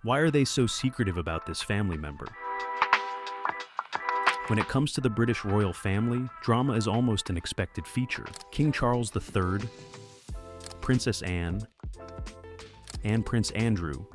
Why are they so secretive about this family member? When it comes to the British royal family, drama is almost an expected feature. King Charles III, Princess Anne, and Prince Andrew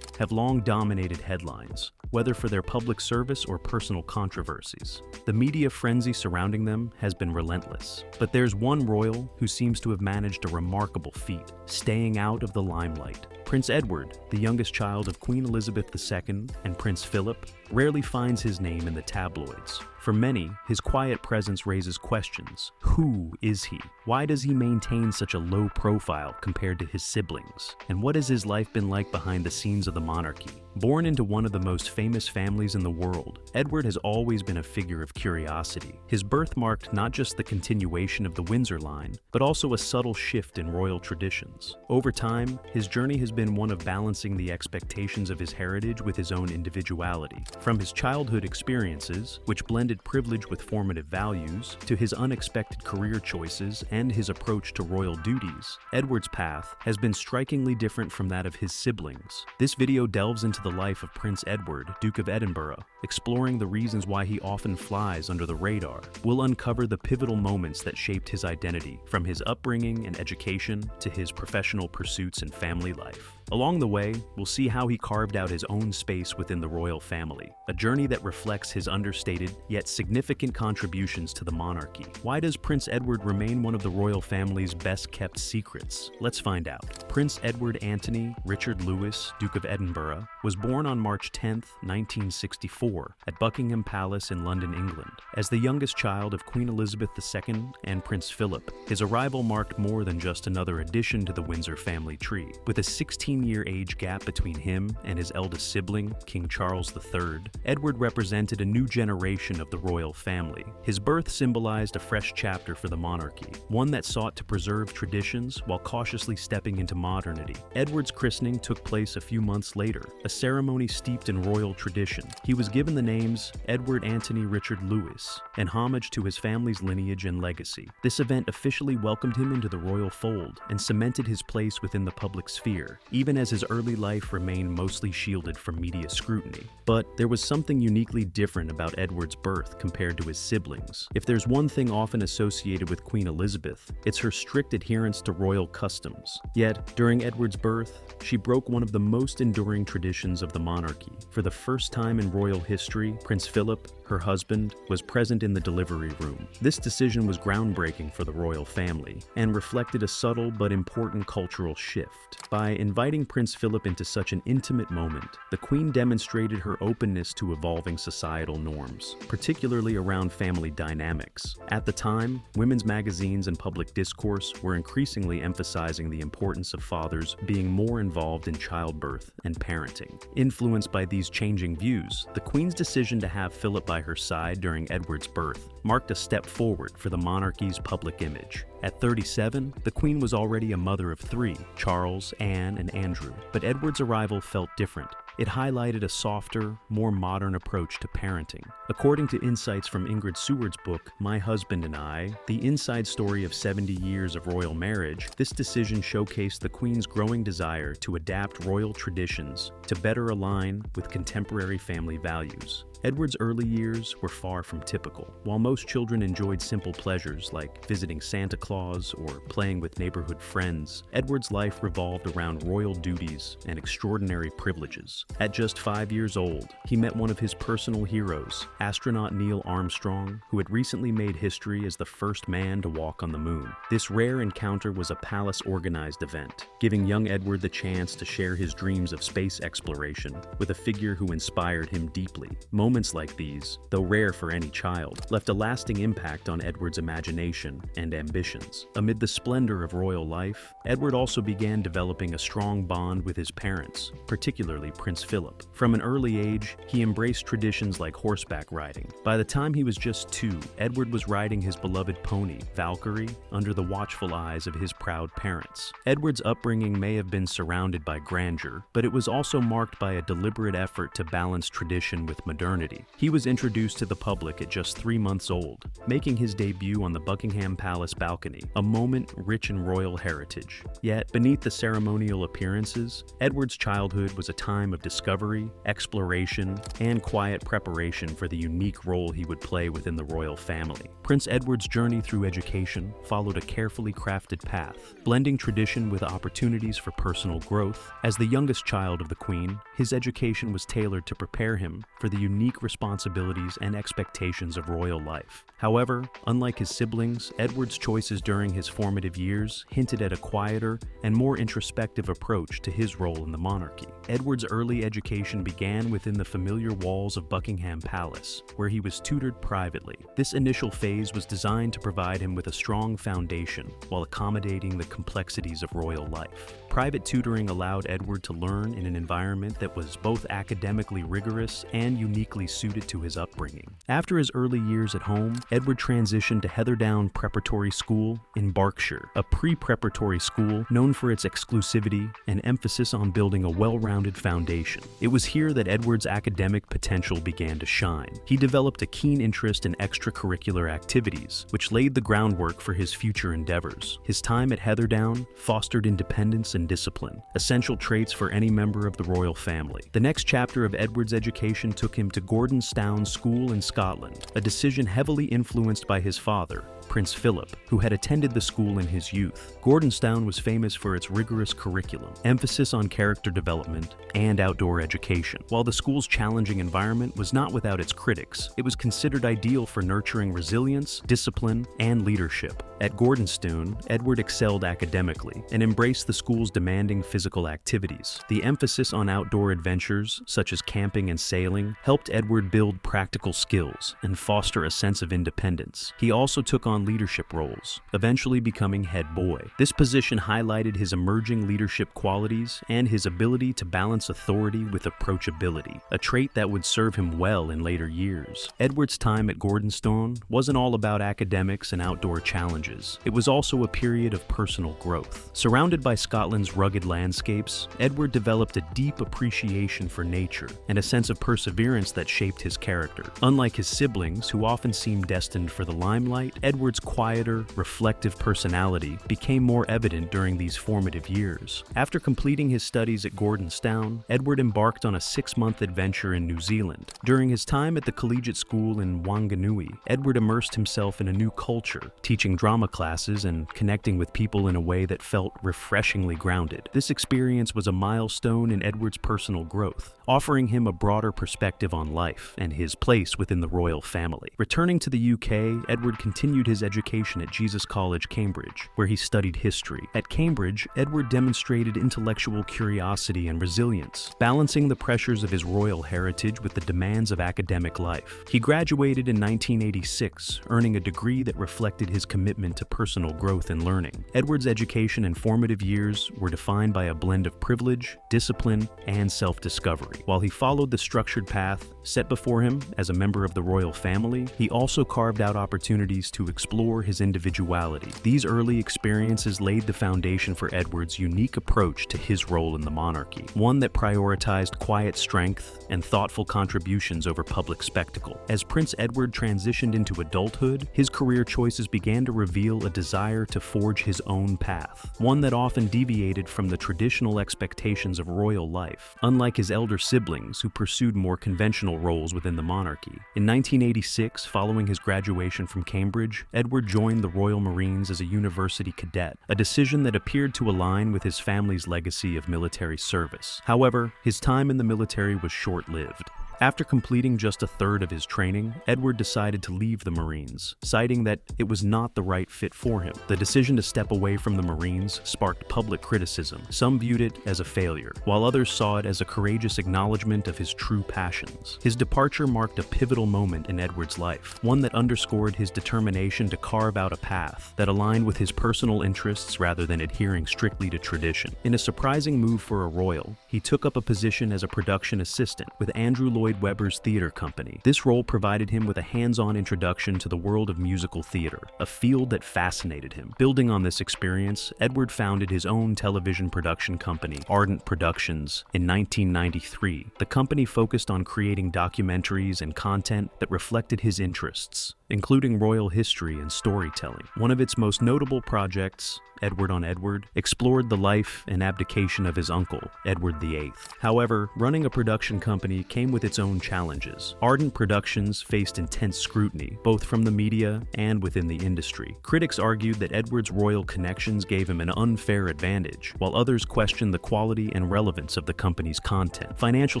have long dominated headlines, whether for their public service or personal controversies. The media frenzy surrounding them has been relentless. But there's one royal who seems to have managed a remarkable feat, staying out of the limelight. Prince Edward, the youngest child of Queen Elizabeth II and Prince Philip, rarely finds his name in the tabloids. For many, his quiet presence raises questions. Who is he? Why does he maintain such a low profile compared to his siblings? And what has his life been like behind the scenes of the monarchy? Born into one of the most famous families in the world, Edward has always been a figure of curiosity. His birth marked not just the continuation of the Windsor line, but also a subtle shift in royal traditions. Over time, his journey has been one of balancing the expectations of his heritage with his own individuality. From his childhood experiences, which blended privilege with formative values, to his unexpected career choices and his approach to royal duties, Edward's path has been strikingly different from that of his siblings. This video delves into the life of Prince Edward, Duke of Edinburgh, exploring the reasons why he often flies under the radar. We'll uncover the pivotal moments that shaped his identity, from his upbringing and education to his professional pursuits and family life. Along the way, we'll see how he carved out his own space within the royal family, a journey that reflects his understated yet significant contributions to the monarchy. Why does Prince Edward remain one of the royal family's best-kept secrets? Let's find out. Prince Edward Anthony Richard Louis, Duke of Edinburgh, was born on March 10, 1964, at Buckingham Palace in London, England. As the youngest child of Queen Elizabeth II and Prince Philip, his arrival marked more than just another addition to the Windsor family tree. With a 16-year age gap between him and his eldest sibling, King Charles III, Edward represented a new generation of the royal family. His birth symbolized a fresh chapter for the monarchy, one that sought to preserve traditions while cautiously stepping into modernity. Edward's christening took place a few months later, a ceremony steeped in royal tradition. He was given the names Edward Anthony Richard Louis, in homage to his family's lineage and legacy. This event officially welcomed him into the royal fold and cemented his place within the public sphere, even as his early life remained mostly shielded from media scrutiny. But there was something uniquely different about Edward's birth compared to his siblings. If there's one thing often associated with Queen Elizabeth, it's her strict adherence to royal customs. Yet, during Edward's birth, she broke one of the most enduring traditions of the monarchy. For the first time in royal history, Prince Philip, her husband, was present in the delivery room. This decision was groundbreaking for the royal family and reflected a subtle but important cultural shift. By inviting Prince Philip into such an intimate moment, the Queen demonstrated her openness to evolving societal norms, particularly around family dynamics. At the time, women's magazines and public discourse were increasingly emphasizing the importance of fathers being more involved in childbirth and parenting. Influenced by these changing views, the Queen's decision to have Philip by her side during Edward's birth marked a step forward for the monarchy's public image. At 37, the Queen was already a mother of three, Charles, Anne, and Andrew, but Edward's arrival felt different. It highlighted a softer, more modern approach to parenting. According to insights from Ingrid Seward's book, My Husband and I, the inside story of 70 years of royal marriage, this decision showcased the Queen's growing desire to adapt royal traditions to better align with contemporary family values. Edward's early years were far from typical. While most children enjoyed simple pleasures like visiting Santa Claus or playing with neighborhood friends, Edward's life revolved around royal duties and extraordinary privileges. At just 5 years old, he met one of his personal heroes, astronaut Neil Armstrong, who had recently made history as the first man to walk on the moon. This rare encounter was a palace-organized event, giving young Edward the chance to share his dreams of space exploration with a figure who inspired him deeply. Moments like these, though rare for any child, left a lasting impact on Edward's imagination and ambitions. Amid the splendor of royal life, Edward also began developing a strong bond with his parents, particularly Prince Philip. From an early age, he embraced traditions like horseback riding. By the time he was just 2, Edward was riding his beloved pony, Valkyrie, under the watchful eyes of his proud parents. Edward's upbringing may have been surrounded by grandeur, but it was also marked by a deliberate effort to balance tradition with modernity. modernity. He was introduced to the public at just 3 months old, making his debut on the Buckingham Palace balcony, a moment rich in royal heritage. Yet, beneath the ceremonial appearances, Edward's childhood was a time of discovery, exploration, and quiet preparation for the unique role he would play within the royal family. Prince Edward's journey through education followed a carefully crafted path, blending tradition with opportunities for personal growth. As the youngest child of the Queen, his education was tailored to prepare him for the unique responsibilities and expectations of royal life. However, unlike his siblings, Edward's choices during his formative years hinted at a quieter and more introspective approach to his role in the monarchy. Edward's early education began within the familiar walls of Buckingham Palace, where he was tutored privately. This initial phase was designed to provide him with a strong foundation while accommodating the complexities of royal life. Private tutoring allowed Edward to learn in an environment that was both academically rigorous and uniquely suited to his upbringing. After his early years at home, Edward transitioned to Heatherdown Preparatory School in Berkshire, a pre-preparatory school known for its exclusivity and emphasis on building a well-rounded foundation. It was here that Edward's academic potential began to shine. He developed a keen interest in extracurricular activities, which laid the groundwork for his future endeavors. His time at Heatherdown fostered independence and discipline, essential traits for any member of the royal family. The next chapter of Edward's education took him to Gordonstoun School in Scotland, a decision heavily influenced by his father, Prince Philip, who had attended the school in his youth. Gordonstoun was famous for its rigorous curriculum, emphasis on character development, and outdoor education. While the school's challenging environment was not without its critics, it was considered ideal for nurturing resilience, discipline, and leadership. At Gordonstoun, Edward excelled academically and embraced the school's demanding physical activities. The emphasis on outdoor adventures, such as camping and sailing, helped Edward build practical skills and foster a sense of independence. He also took on leadership roles, eventually becoming head boy. This position highlighted his emerging leadership qualities and his ability to balance authority with approachability, a trait that would serve him well in later years. Edward's time at Gordonstoun wasn't all about academics and outdoor challenges. It was also a period of personal growth. Surrounded by Scotland's rugged landscapes, Edward developed a deep appreciation for nature and a sense of perseverance that shaped his character. Unlike his siblings, who often seemed destined for the limelight, Edward's quieter, reflective personality became more evident during these formative years. After completing his studies at Gordonstoun, Edward embarked on a 6-month adventure in New Zealand. During his time at the collegiate school in Wanganui, Edward immersed himself in a new culture, teaching drama classes and connecting with people in a way that felt refreshingly grounded. This experience was a milestone in Edward's personal growth, offering him a broader perspective on life and his place within the royal family. Returning to the UK, Edward continued his education at Jesus College, Cambridge, where he studied history. At Cambridge, Edward demonstrated intellectual curiosity and resilience, balancing the pressures of his royal heritage with the demands of academic life. He graduated in 1986, earning a degree that reflected his commitment to personal growth and learning. Edward's education and formative years were defined by a blend of privilege, discipline, and self-discovery. While he followed the structured path set before him as a member of the royal family, he also carved out opportunities to explore his individuality. These early experiences laid the foundation for Edward's unique approach to his role in the monarchy, one that prioritized quiet strength and thoughtful contributions over public spectacle. As Prince Edward transitioned into adulthood, his career choices began to reveal a desire to forge his own path, one that often deviated from the traditional expectations of royal life. Unlike his elder siblings, who pursued more conventional roles within the monarchy, in 1986, following his graduation from Cambridge, Edward joined the Royal Marines as a university cadet, a decision that appeared to align with his family's legacy of military service. However, his time in the military was short-lived. After completing just a third of his training, Edward decided to leave the Marines, citing that it was not the right fit for him. The decision to step away from the Marines sparked public criticism. Some viewed it as a failure, while others saw it as a courageous acknowledgement of his true passions. His departure marked a pivotal moment in Edward's life, one that underscored his determination to carve out a path that aligned with his personal interests rather than adhering strictly to tradition. In a surprising move for a royal, he took up a position as a production assistant with Andrew Lloyd Lloyd Webber's theater company. This role provided him with a hands-on introduction to the world of musical theater, a field that fascinated him. Building on this experience, Edward founded his own television production company, Ardent Productions, in 1993. The company focused on creating documentaries and content that reflected his interests, including royal history and storytelling. One of its most notable projects, Edward on Edward, explored the life and abdication of his uncle, Edward VIII. However, running a production company came with its own challenges. Ardent Productions faced intense scrutiny, both from the media and within the industry. Critics argued that Edward's royal connections gave him an unfair advantage, while others questioned the quality and relevance of the company's content. Financial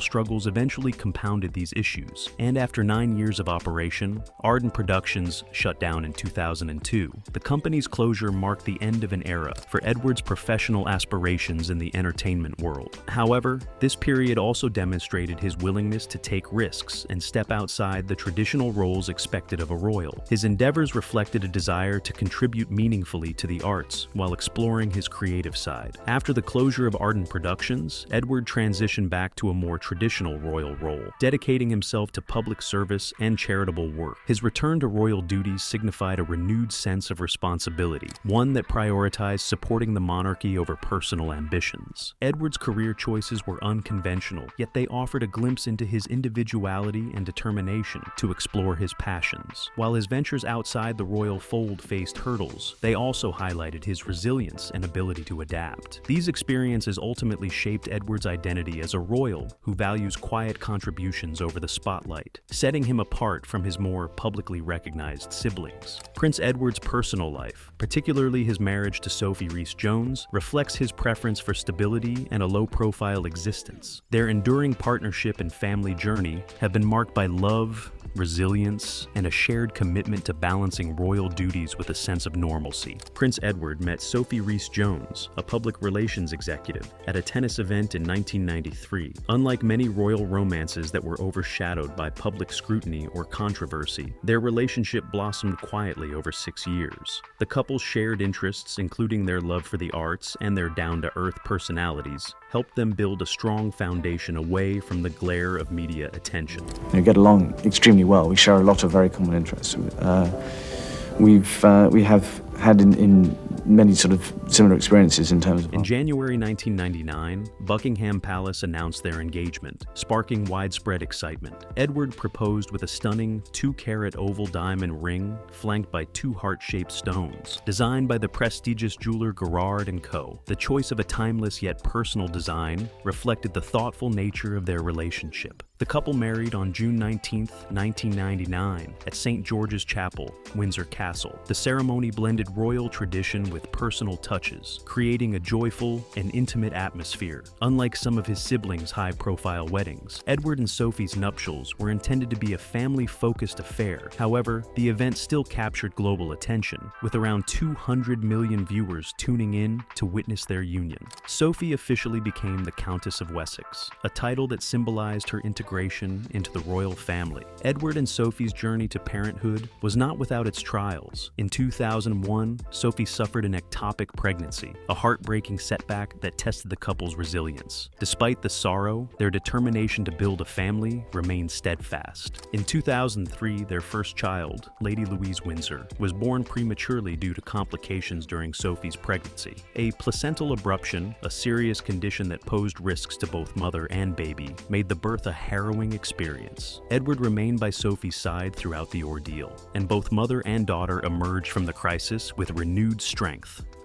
struggles eventually compounded these issues, and after 9 years of operation, Ardent Productions shut down in 2002. The company's closure marked the end of an era for Edward's professional aspirations in the entertainment world. However, this period also demonstrated his willingness to take risks and step outside the traditional roles expected of a royal. His endeavors reflected a desire to contribute meaningfully to the arts while exploring his creative side. After the closure of Ardent Productions, Edward transitioned back to a more traditional royal role, dedicating himself to public service and charitable work. His return to royal duties signified a renewed sense of responsibility, one that prioritized supporting the monarchy over personal ambitions. Edward's career choices were unconventional, yet they offered a glimpse into his individuality and determination to explore his passions. While his ventures outside the royal fold faced hurdles, they also highlighted his resilience and ability to adapt. These experiences ultimately shaped Edward's identity as a royal who values quiet contributions over the spotlight, setting him apart from his more publicly recognized siblings. Prince Edward's personal life, particularly his marriage to Sophie Rhys-Jones, reflects his preference for stability and a low-profile existence. Their enduring partnership and family journey have been marked by love, resilience, and a shared commitment to balancing royal duties with a sense of normalcy. Prince Edward met Sophie Rhys-Jones, a public relations executive, at a tennis event in 1993. Unlike many royal romances that were overshadowed by public scrutiny or controversy, their relationship blossomed quietly over 6 years. The couple's shared interests, including their love for the arts and their down-to-earth personalities, helped them build a strong foundation away from the glare of media attention. We get along extremely well. We share a lot of very common interests. We have had in many sort of similar experiences in terms of... In January 1999, Buckingham Palace announced their engagement, sparking widespread excitement. Edward proposed with a stunning 2-carat oval diamond ring flanked by 2 heart-shaped stones, designed by the prestigious jeweler Gerard & Co. The choice of a timeless yet personal design reflected the thoughtful nature of their relationship. The couple married on June 19, 1999, at St. George's Chapel, Windsor Castle. The ceremony blended royal tradition with personal touches, creating a joyful and intimate atmosphere. Unlike some of his siblings' high-profile weddings, Edward and Sophie's nuptials were intended to be a family-focused affair. However, the event still captured global attention, with around 200 million viewers tuning in to witness their union. Sophie officially became the Countess of Wessex, a title that symbolized her integration into the royal family. Edward and Sophie's journey to parenthood was not without its trials. In 2001, Sophie suffered an ectopic pregnancy, a heartbreaking setback that tested the couple's resilience. Despite the sorrow, their determination to build a family remained steadfast. In 2003, their first child, Lady Louise Windsor, was born prematurely due to complications during Sophie's pregnancy. A placental abruption, a serious condition that posed risks to both mother and baby, made the birth a harrowing experience. Edward remained by Sophie's side throughout the ordeal, and both mother and daughter emerged from the crisis with renewed strength.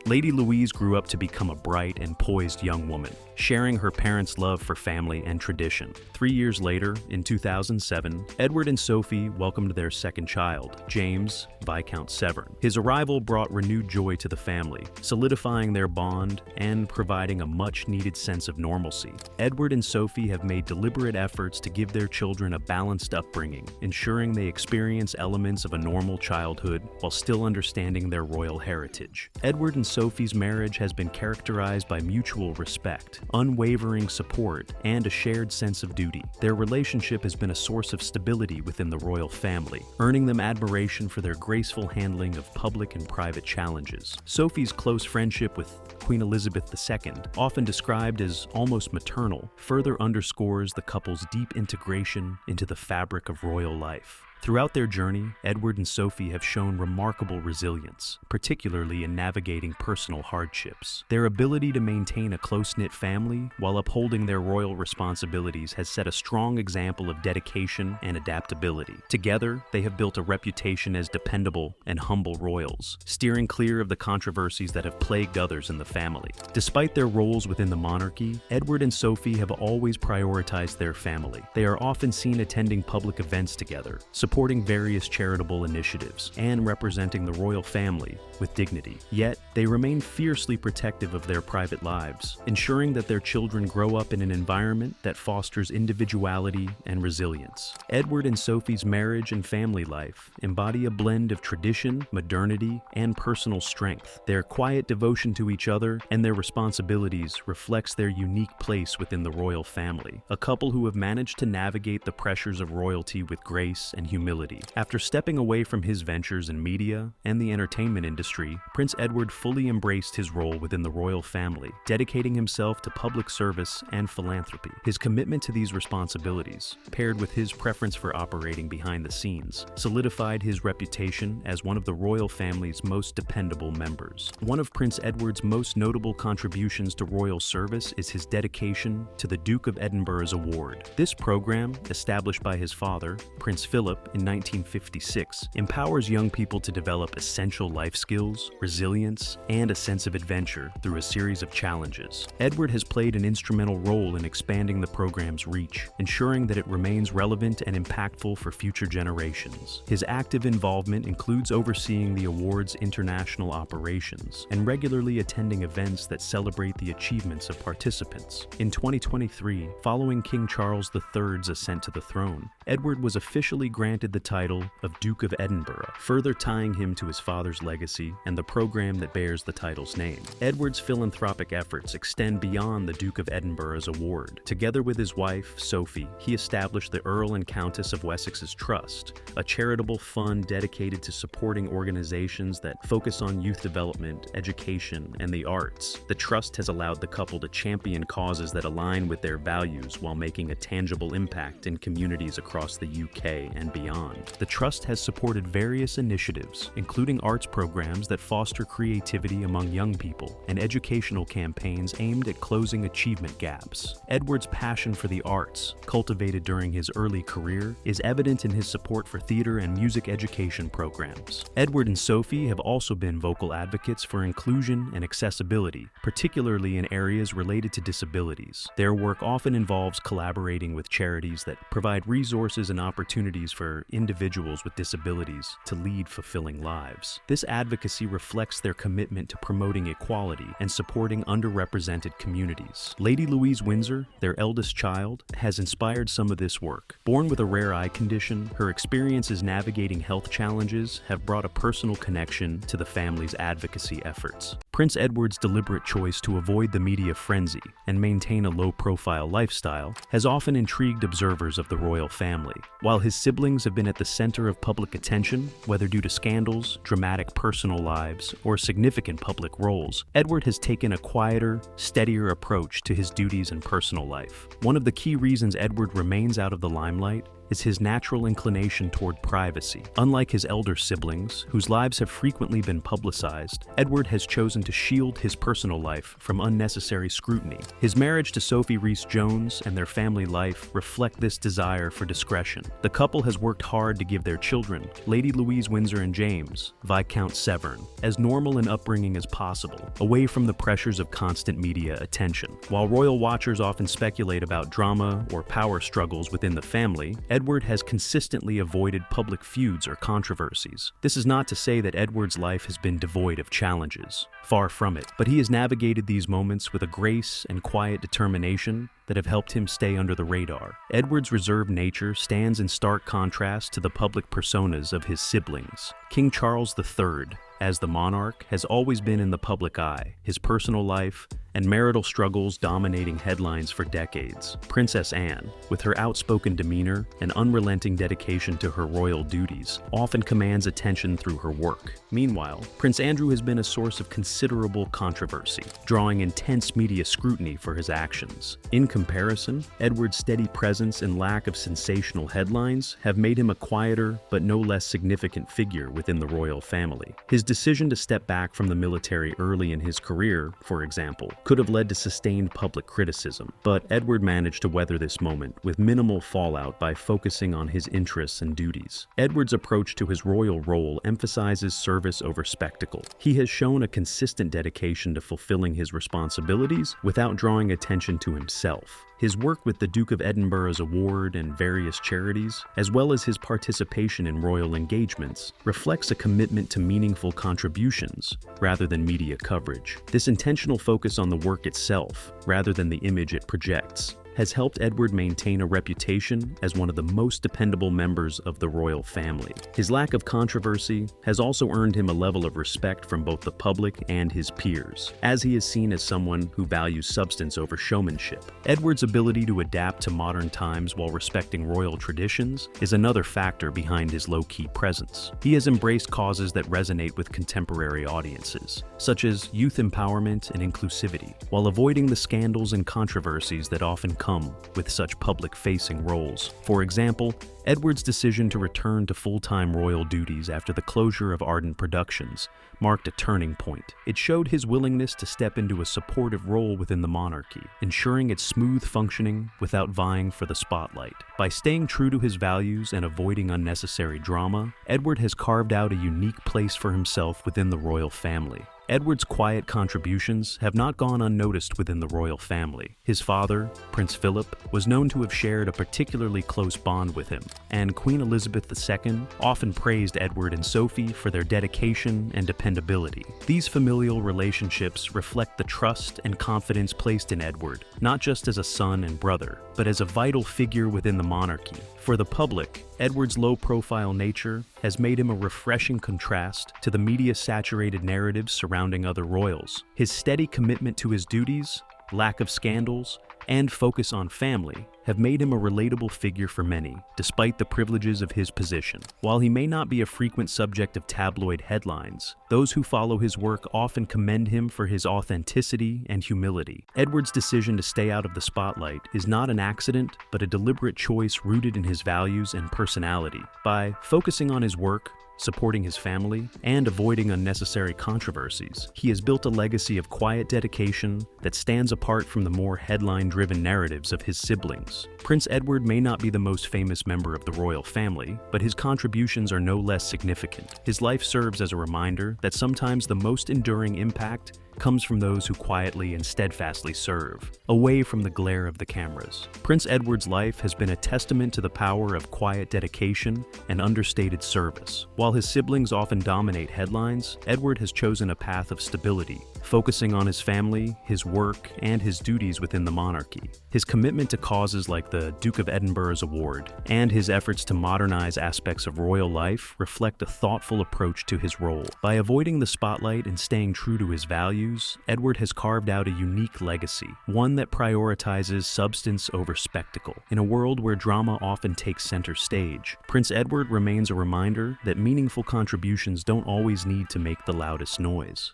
Lady Louise grew up to become a bright and poised young woman, sharing her parents' love for family and tradition. 3 years later, in 2007, Edward and Sophie welcomed their second child, James, Viscount Severn. His arrival brought renewed joy to the family, solidifying their bond and providing a much-needed sense of normalcy. Edward and Sophie have made deliberate efforts to give their children a balanced upbringing, ensuring they experience elements of a normal childhood while still understanding their royal heritage. Edward and Sophie's marriage has been characterized by mutual respect, unwavering support, and a shared sense of duty. Their relationship has been a source of stability within the royal family, earning them admiration for their graceful handling of public and private challenges. Sophie's close friendship with Queen Elizabeth II, often described as almost maternal, further underscores the couple's deep integration into the fabric of royal life. Throughout their journey, Edward and Sophie have shown remarkable resilience, particularly in navigating personal hardships. Their ability to maintain a close-knit family while upholding their royal responsibilities has set a strong example of dedication and adaptability. Together, they have built a reputation as dependable and humble royals, steering clear of the controversies that have plagued others in the family. Despite their roles within the monarchy, Edward and Sophie have always prioritized their family. They are often seen attending public events together, supporting various charitable initiatives, and representing the royal family with dignity. Yet, they remain fiercely protective of their private lives, ensuring that their children grow up in an environment that fosters individuality and resilience. Edward and Sophie's marriage and family life embody a blend of tradition, modernity, and personal strength. Their quiet devotion to each other and their responsibilities reflects their unique place within the royal family, a couple who have managed to navigate the pressures of royalty with grace and humility. After stepping away from his ventures in media and the entertainment industry, Prince Edward fully embraced his role within the royal family, dedicating himself to public service and philanthropy. His commitment to these responsibilities, paired with his preference for operating behind the scenes, solidified his reputation as one of the royal family's most dependable members. One of Prince Edward's most notable contributions to royal service is his dedication to the Duke of Edinburgh's Award. This program, established by his father, Prince Philip, in 1956, empowers young people to develop essential life skills, resilience, and a sense of adventure through a series of challenges. Edward has played an instrumental role in expanding the program's reach, ensuring that it remains relevant and impactful for future generations. His active involvement includes overseeing the award's international operations and regularly attending events that celebrate the achievements of participants. In 2023, following King Charles III's ascent to the throne, Edward was officially granted the title of Duke of Edinburgh, further tying him to his father's legacy and the program that bears the title's name. Edward's philanthropic efforts extend beyond the Duke of Edinburgh's award. Together with his wife, Sophie, he established the Earl and Countess of Wessex's Trust, a charitable fund dedicated to supporting organizations that focus on youth development, education, and the arts. The trust has allowed the couple to champion causes that align with their values while making a tangible impact in communities across the UK and beyond. The trust has supported various initiatives, including arts programs that foster creativity among young people and educational campaigns aimed at closing achievement gaps. Edward's passion for the arts, cultivated during his early career, is evident in his support for theater and music education programs. Edward and Sophie have also been vocal advocates for inclusion and accessibility, particularly in areas related to disabilities. Their work often involves collaborating with charities that provide resources and opportunities for individuals with disabilities to lead fulfilling lives. This advocacy reflects their commitment to promoting equality and supporting underrepresented communities. Lady Louise Windsor, their eldest child, has inspired some of this work. Born with a rare eye condition, her experiences navigating health challenges have brought a personal connection to the family's advocacy efforts. Prince Edward's deliberate choice to avoid the media frenzy and maintain a low-profile lifestyle has often intrigued observers of the royal family. While his siblings have been at the center of public attention, whether due to scandals, dramatic personal lives, or significant public roles, Edward has taken a quieter, steadier approach to his duties and personal life. One of the key reasons Edward remains out of the limelight is his natural inclination toward privacy. Unlike his elder siblings, whose lives have frequently been publicized, Edward has chosen to shield his personal life from unnecessary scrutiny. His marriage to Sophie Rhys-Jones and their family life reflect this desire for discretion. The couple has worked hard to give their children, Lady Louise Windsor and James, Viscount Severn, as normal an upbringing as possible, away from the pressures of constant media attention. While royal watchers often speculate about drama or power struggles within the family, Edward has consistently avoided public feuds or controversies. This is not to say that Edward's life has been devoid of challenges. Far from it, but he has navigated these moments with a grace and quiet determination that have helped him stay under the radar. Edward's reserved nature stands in stark contrast to the public personas of his siblings. King Charles III, as the monarch, has always been in the public eye, his personal life and marital struggles dominating headlines for decades. Princess Anne, with her outspoken demeanor and unrelenting dedication to her royal duties, often commands attention through her work. Meanwhile, Prince Andrew has been a source of considerable controversy, drawing intense media scrutiny for his actions. In comparison, Edward's steady presence and lack of sensational headlines have made him a quieter but no less significant figure within the royal family. His decision to step back from the military early in his career, for example, could have led to sustained public criticism, but Edward managed to weather this moment with minimal fallout by focusing on his interests and duties. Edward's approach to his royal role emphasizes service over spectacle. He has shown a consistent dedication to fulfilling his responsibilities without drawing attention to himself. His work with the Duke of Edinburgh's award and various charities, as well as his participation in royal engagements, reflects a commitment to meaningful contributions rather than media coverage. This intentional focus on the work itself, rather than the image it projects, has helped Edward maintain a reputation as one of the most dependable members of the royal family. His lack of controversy has also earned him a level of respect from both the public and his peers, as he is seen as someone who values substance over showmanship. Edward's ability to adapt to modern times while respecting royal traditions is another factor behind his low-key presence. He has embraced causes that resonate with contemporary audiences, such as youth empowerment and inclusivity, while avoiding the scandals and controversies that often come with such public-facing roles. For example, Edward's decision to return to full-time royal duties after the closure of Ardent Productions marked a turning point. It showed his willingness to step into a supportive role within the monarchy, ensuring its smooth functioning without vying for the spotlight. By staying true to his values and avoiding unnecessary drama, Edward has carved out a unique place for himself within the royal family. Edward's quiet contributions have not gone unnoticed within the royal family. His father, Prince Philip, was known to have shared a particularly close bond with him, and Queen Elizabeth II often praised Edward and Sophie for their dedication and dependability. These familial relationships reflect the trust and confidence placed in Edward, not just as a son and brother, but as a vital figure within the monarchy. For the public, Edward's low-profile nature has made him a refreshing contrast to the media-saturated narratives surrounding other royals. His steady commitment to his duties, lack of scandals, and focus on family have made him a relatable figure for many, despite the privileges of his position. While he may not be a frequent subject of tabloid headlines, those who follow his work often commend him for his authenticity and humility. Edward's decision to stay out of the spotlight is not an accident, but a deliberate choice rooted in his values and personality. By focusing on his work, supporting his family, and avoiding unnecessary controversies, he has built a legacy of quiet dedication that stands apart from the more headline-driven narratives of his siblings. Prince Edward may not be the most famous member of the royal family, but his contributions are no less significant. His life serves as a reminder that sometimes the most enduring impact comes from those who quietly and steadfastly serve, away from the glare of the cameras. Prince Edward's life has been a testament to the power of quiet dedication and understated service. While his siblings often dominate headlines, Edward has chosen a path of stability, focusing on his family, his work, and his duties within the monarchy. His commitment to causes like the Duke of Edinburgh's award and his efforts to modernize aspects of royal life reflect a thoughtful approach to his role. By avoiding the spotlight and staying true to his values, Edward has carved out a unique legacy, one that prioritizes substance over spectacle. In a world where drama often takes center stage, Prince Edward remains a reminder that meaningful contributions don't always need to make the loudest noise.